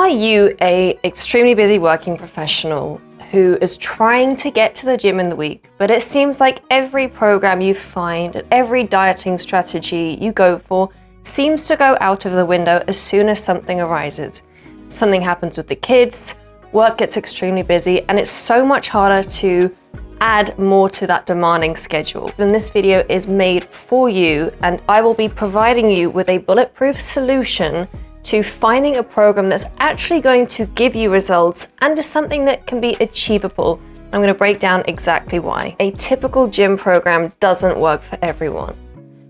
Are you an extremely busy working professional who is trying to get to the gym in the week, but it seems like every program you find and every dieting strategy you go for seems to go out of the window as soon as something arises? Something happens with the kids, work gets extremely busy, and it's so much harder to add more to that demanding schedule. Then this video is made for you, and I will be providing you with a bulletproof solution to finding a program that's actually going to give you results and is something that can be achievable. I'm going to break down exactly why. A typical gym program doesn't work for everyone.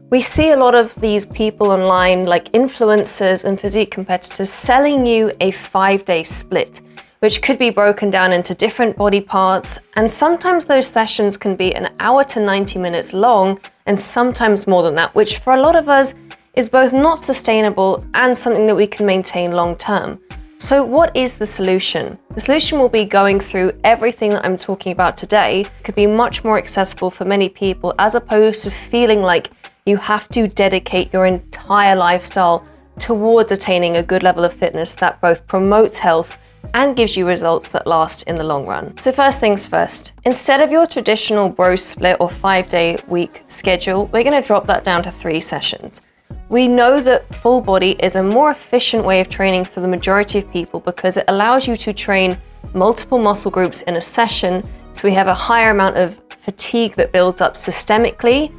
We see a lot of these people online, like influencers and physique competitors, selling you a 5-day split, which could be broken down into different body parts. And sometimes those sessions can be an hour to 90 minutes long, and sometimes more than that, which for a lot of us is both not sustainable and something that we can maintain long term. So what is the solution? The solution will be going through everything that I'm talking about today. It could be much more accessible for many people, as opposed to feeling like you have to dedicate your entire lifestyle towards attaining a good level of fitness that both promotes health and gives you results that last in the long run. So first things first, instead of your traditional bro split or 5-day week schedule, we're gonna drop that down to 3 sessions. We know that full body is a more efficient way of training for the majority of people because it allows you to train multiple muscle groups in a session, so we have a higher amount of fatigue that builds up systemically,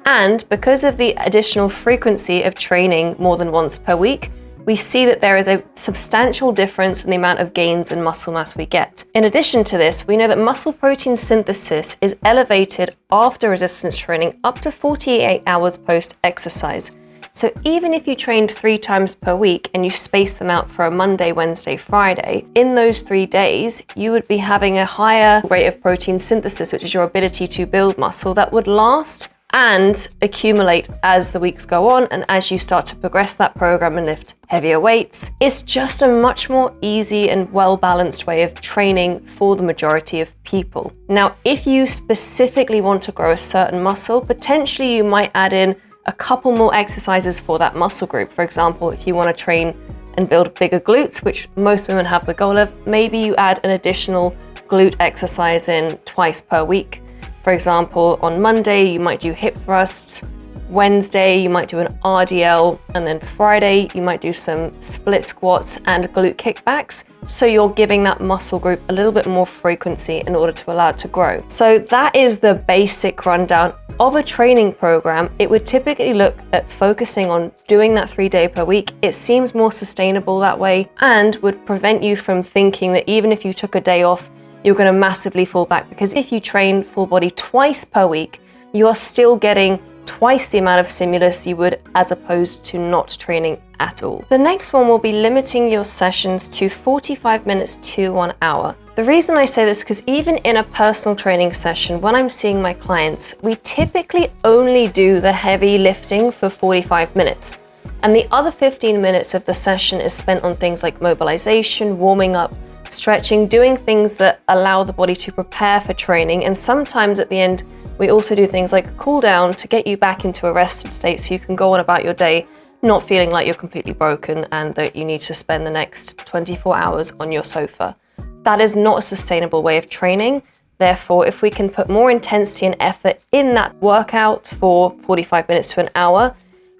and because of the additional frequency of training more than once per week, we see that there is a substantial difference in the amount of gains in muscle mass we get. In addition to this, we know that muscle protein synthesis is elevated after resistance training up to 48 hours post-exercise. So even if you trained 3 times per week and you space them out for a Monday, Wednesday, Friday, in those 3 days, you would be having a higher rate of protein synthesis, which is your ability to build muscle that would last and accumulate as the weeks go on and as you start to progress that program and lift heavier weights. It's just a much more easy and well-balanced way of training for the majority of people. Now, if you specifically want to grow a certain muscle, potentially you might add in a couple more exercises for that muscle group. For example, if you want to train and build bigger glutes, which most women have the goal of, maybe you add an additional glute exercise in twice per week. For example, on Monday, you might do hip thrusts, Wednesday, you might do an RDL, and then Friday, you might do some split squats and glute kickbacks. So you're giving that muscle group a little bit more frequency in order to allow it to grow. So that is the basic rundown of a training program. It would typically look at focusing on doing that 3 days per week. It seems more sustainable that way and would prevent you from thinking that even if you took a day off, you're going to massively fall back, because if you train full body twice per week, you are still getting twice the amount of stimulus you would as opposed to not training at all. The next one will be limiting your sessions to 45 minutes to 1 hour. The reason I say this is because even in a personal training session, when I'm seeing my clients, we typically only do the heavy lifting for 45 minutes. And the other 15 minutes of the session is spent on things like mobilization, warming up, stretching, doing things that allow the body to prepare for training. And sometimes at the end, we also do things like cool down to get you back into a rested state so you can go on about your day, not feeling like you're completely broken and that you need to spend the next 24 hours on your sofa. That is not a sustainable way of training. Therefore, if we can put more intensity and effort in that workout for 45 minutes to an hour,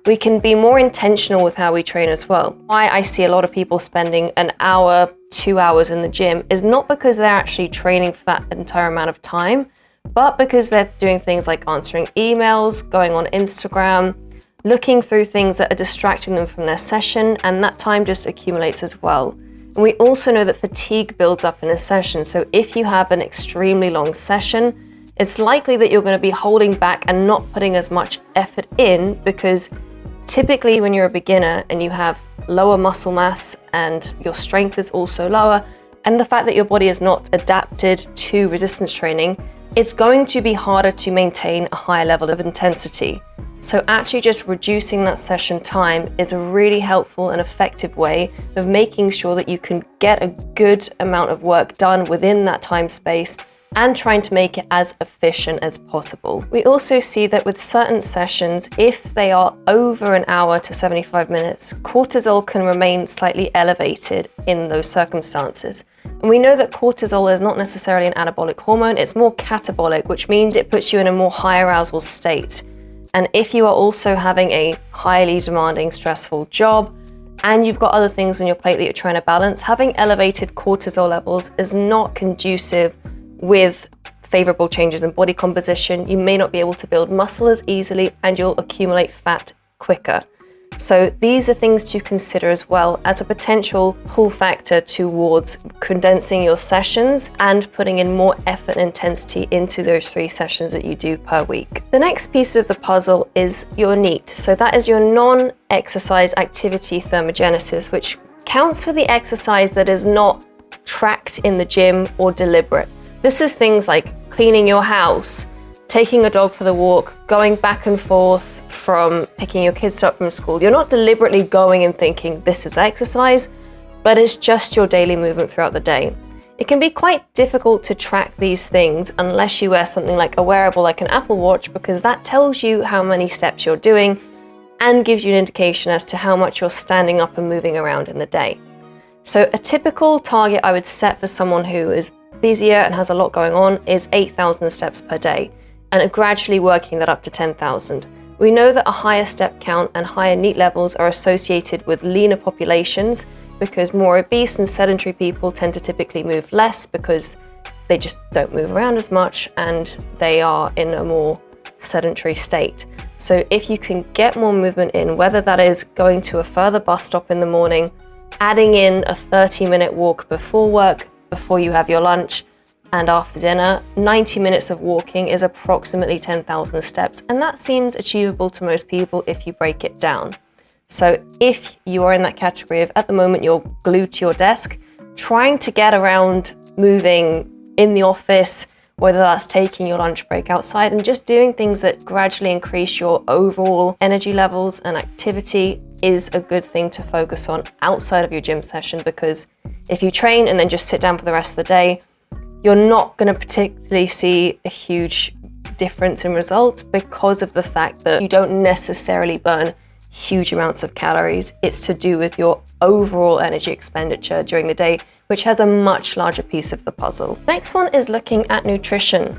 we can be more intentional with how we train as well. Why I see a lot of people spending an hour, 2 hours in the gym is not because they're actually training for that entire amount of time, but because they're doing things like answering emails, going on Instagram, looking through things that are distracting them from their session, and that time just accumulates as well. And we also know that fatigue builds up in a session. So if you have an extremely long session, it's likely that you're going to be holding back and not putting as much effort in, because typically when you're a beginner and you have lower muscle mass and your strength is also lower, and the fact that your body is not adapted to resistance training, it's going to be harder to maintain a higher level of intensity. So actually just reducing that session time is a really helpful and effective way of making sure that you can get a good amount of work done within that time space and trying to make it as efficient as possible. We also see that with certain sessions, if they are over an hour to 75 minutes, cortisol can remain slightly elevated in those circumstances. And we know that cortisol is not necessarily an anabolic hormone, it's more catabolic, which means it puts you in a more high arousal state. And if you are also having a highly demanding, stressful job, and you've got other things on your plate that you're trying to balance, having elevated cortisol levels is not conducive with favorable changes in body composition. You may not be able to build muscle as easily, and you'll accumulate fat quicker. So these are things to consider as well as a potential pull factor towards condensing your sessions and putting in more effort and intensity into those 3 sessions that you do per week. The next piece of the puzzle is your NEAT. So that is your non-exercise activity thermogenesis, which counts for the exercise that is not tracked in the gym or deliberate. This is things like cleaning your house, taking a dog for the walk, going back and forth from picking your kids up from school. You're not deliberately going and thinking this is exercise, but it's just your daily movement throughout the day. It can be quite difficult to track these things unless you wear something like a wearable like an Apple Watch, because that tells you how many steps you're doing and gives you an indication as to how much you're standing up and moving around in the day. So a typical target I would set for someone who is busier and has a lot going on is 8,000 steps per day, and gradually working that up to 10,000. We know that a higher step count and higher NEAT levels are associated with leaner populations, because more obese and sedentary people tend to typically move less because they just don't move around as much and they are in a more sedentary state. So if you can get more movement in, whether that is going to a further bus stop in the morning, adding in a 30-minute walk before work, before you have your lunch, and after dinner, 90 minutes of walking is approximately 10,000 steps, and that seems achievable to most people if you break it down. So if you are in that category of, at the moment, you're glued to your desk, trying to get around, moving in the office, whether that's taking your lunch break outside and just doing things that gradually increase your overall energy levels and activity, is a good thing to focus on outside of your gym session, because if you train and then just sit down for the rest of the day, you're not going to particularly see a huge difference in results because of the fact that you don't necessarily burn huge amounts of calories. It's to do with your overall energy expenditure during the day, which has a much larger piece of the puzzle. Next one is looking at nutrition.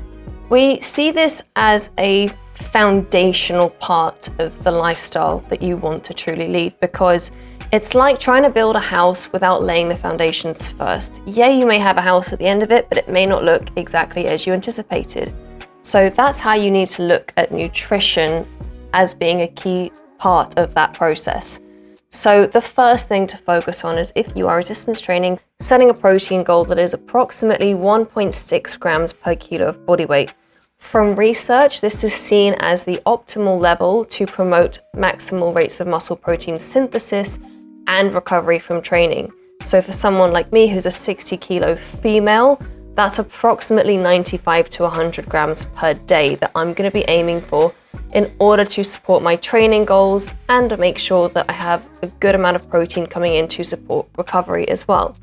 We see this as a foundational part of the lifestyle that you want to truly lead, because it's like trying to build a house without laying the foundations first. Yeah, you may have a house at the end of it, but it may not look exactly as you anticipated. So that's how you need to look at nutrition as being a key part of that process. So the first thing to focus on is, if you are resistance training, setting a protein goal that is approximately 1.6 grams per kilo of body weight. From research, this is seen as the optimal level to promote maximal rates of muscle protein synthesis and recovery from training. So for someone like me who's a 60 kilo female, that's approximately 95 to 100 grams per day that I'm going to be aiming for in order to support my training goals and to make sure that I have a good amount of protein coming in to support recovery as well.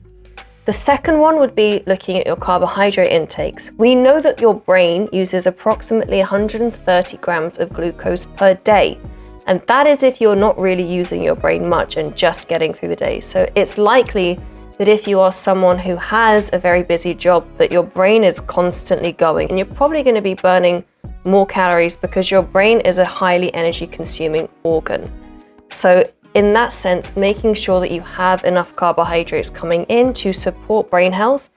The second one would be looking at your carbohydrate intakes. We know that your brain uses approximately 130 grams of glucose per day. And that is if you're not really using your brain much and just getting through the day. So it's likely that if you are someone who has a very busy job, that your brain is constantly going, and you're probably going to be burning more calories because your brain is a highly energy consuming organ. So in that sense, making sure that you have enough carbohydrates coming in to support brain health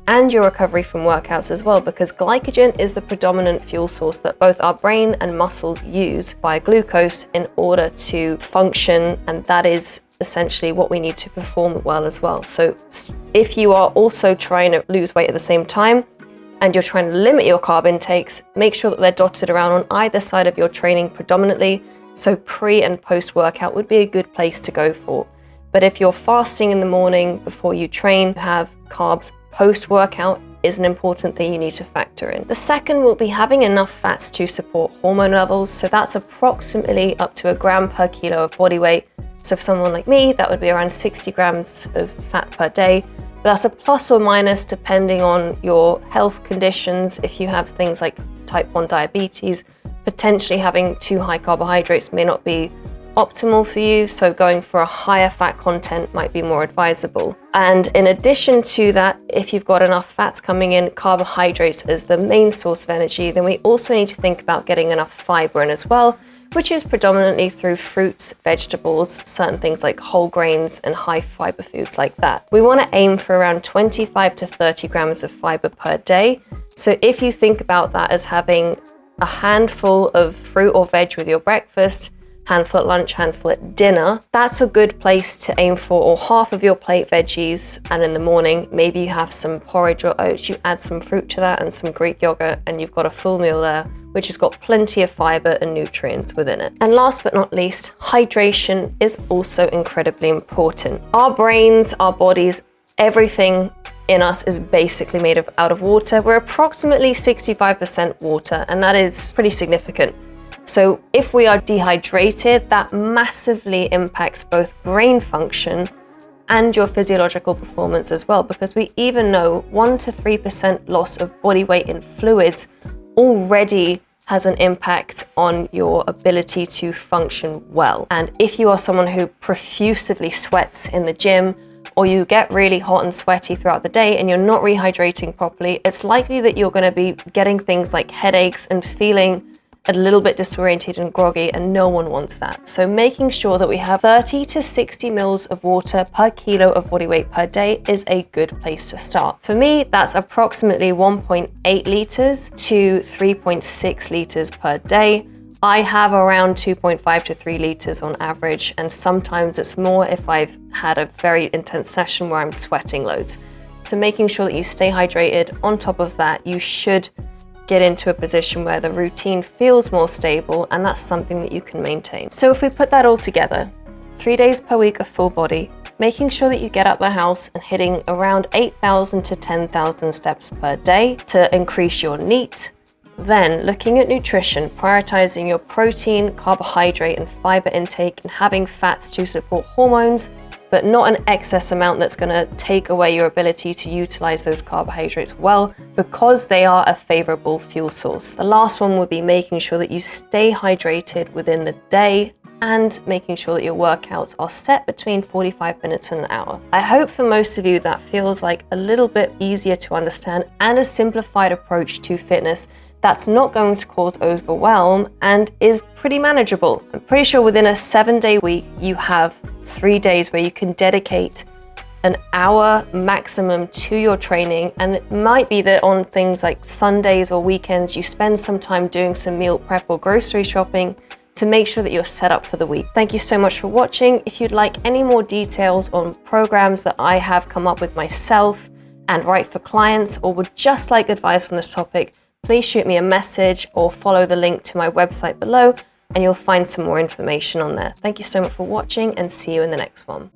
and your recovery from workouts as well, because glycogen is the predominant fuel source that both our brain and muscles use via glucose in order to function, and that is essentially what we need to perform well as well. So if you are also trying to lose weight at the same time and you're trying to limit your carb intakes, make sure that they're dotted around on either side of your training predominantly. So pre and post workout would be a good place to go for. But if you're fasting in the morning before you train, have carbs post-workout is an important thing you need to factor in. The second will be having enough fats to support hormone levels. So that's approximately up to a gram per kilo of body weight. So for someone like me, that would be around 60 grams of fat per day. That's a plus or minus depending on your health conditions. If you have things like type 1 diabetes, potentially having too high carbohydrates may not be optimal for you, so going for a higher fat content might be more advisable. And in addition to that, if you've got enough fats coming in, carbohydrates as the main source of energy, then we also need to think about getting enough fiber in as well, which is predominantly through fruits, vegetables, certain things like whole grains and high fiber foods like that. We want to aim for around 25 to 30 grams of fiber per day. So if you think about that as having a handful of fruit or veg with your breakfast, handful at lunch, handful at dinner, that's a good place to aim for, or half of your plate veggies. And in the morning, maybe you have some porridge or oats, you add some fruit to that and some Greek yogurt, and you've got a full meal there, which has got plenty of fiber and nutrients within it. And last but not least, hydration is also incredibly important. Our brains, our bodies, everything in us is basically made out of water. We're approximately 65% water, and that is pretty significant. So if we are dehydrated, that massively impacts both brain function and your physiological performance as well, because we even know 1 to 3% loss of body weight in fluids already has an impact on your ability to function well. And if you are someone who profusely sweats in the gym, or you get really hot and sweaty throughout the day and you're not rehydrating properly, it's likely that you're going to be getting things like headaches and feeling a little bit disoriented and groggy, and no one wants that. So making sure that we have 30 to 60 mils of water per kilo of body weight per day is a good place to start. For me, that's approximately 1.8 liters to 3.6 liters per day. I have around 2.5 to 3 liters on average, and sometimes it's more if I've had a very intense session where I'm sweating loads. So making sure that you stay hydrated. On top of that, you should get into a position where the routine feels more stable, and that's something that you can maintain. So if we put that all together, 3 days per week of full body, making sure that you get out the house and hitting around 8,000 to 10,000 steps per day to increase your NEAT. Then looking at nutrition, prioritizing your protein, carbohydrate, and fiber intake, and having fats to support hormones, but not an excess amount that's going to take away your ability to utilize those carbohydrates well, because they are a favorable fuel source. The last one would be making sure that you stay hydrated within the day, and making sure that your workouts are set between 45 minutes and an hour. I hope for most of you that feels like a little bit easier to understand and a simplified approach to fitness that's not going to cause overwhelm and is pretty manageable. I'm pretty sure within a 7-day week, you have 3 days where you can dedicate an hour maximum to your training. And it might be that on things like Sundays or weekends, you spend some time doing some meal prep or grocery shopping to make sure that you're set up for the week. Thank you so much for watching. If you'd like any more details on programs that I have come up with myself and write for clients, or would just like advice on this topic, please shoot me a message or follow the link to my website below, and you'll find some more information on there. Thank you so much for watching, and see you in the next one.